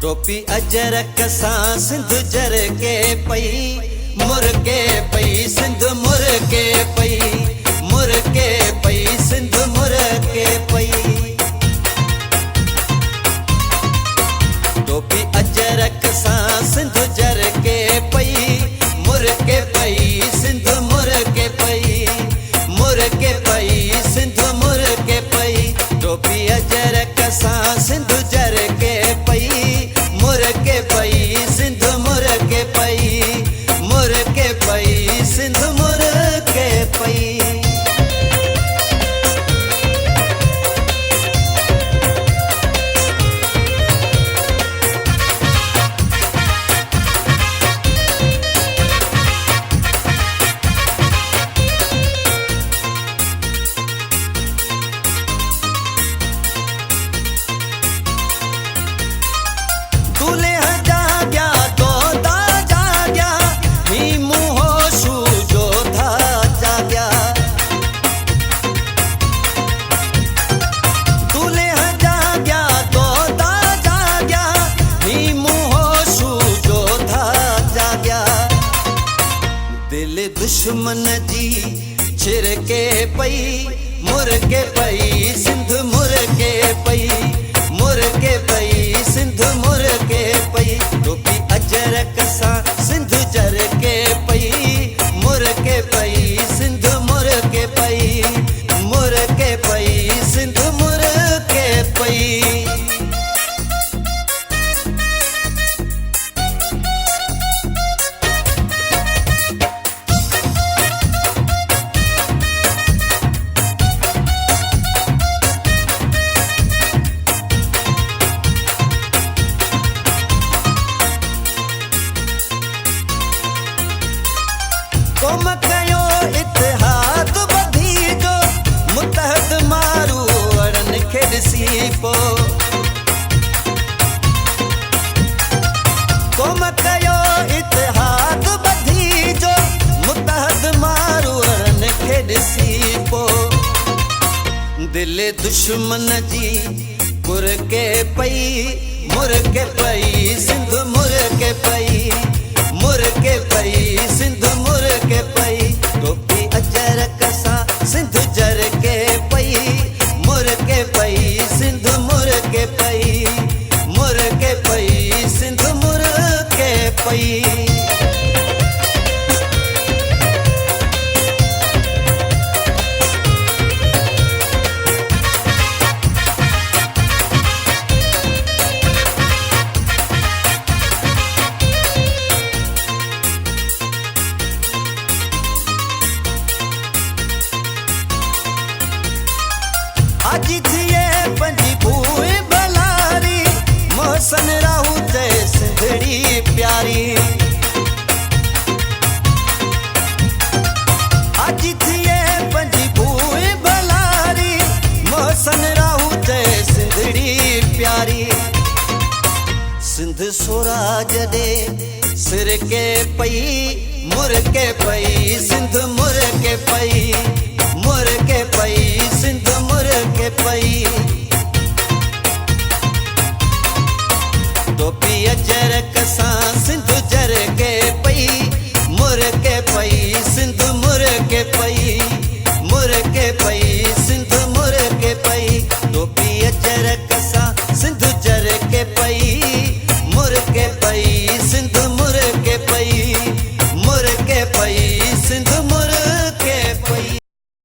टोपी अजरक सां सिंध जरके पई मुरके पई सिंध मुरके पई मुरके पई सिंध मुरके पई टोपी अजरक सां सिंध जरके पई मुरके पई सिंध मुरके पई मुरके पई सिंध मुरके पई टोपी अजरक सां सिंध जरके पई मुरके पई सिंध मुरके पई मुरके पई सिंध मुरके पई दुश्मन जी छिरके पई मुरके पई सिंध मुरके पई मुरके पई सिंध मुरके पई टोपी अजरक सां सिंध जरके पई मुरके पई सिंध मुरके पई मुरके पई सिंध मुरके पई कोम कयो इतिहाद बधी जो मुतहद मारू अड़न खे ॾिसी पो कोम कयो इतिहाद बधी जो मुतहद मारू अड़न खे ॾिसी पो दिल दुश्मन जी कुरके पई मुरके पई सिंध मुरके पई मुरके पई सिंध मुरके पई टोपी अजरक सां सिंध जरके पई मुरके पई सिंध मुरके पई मुरके पई सिंध मुरके पई आजी थिए पंजी भूए भलारी मोहसन राहू ते सिंधड़ी प्यारी आजी थिए पंजी भूए भलारी मोहसन राहू ते सिंधड़ी प्यारी सिंध स्वराज दे सिरके पई मुरके पई सिंध मुरके पई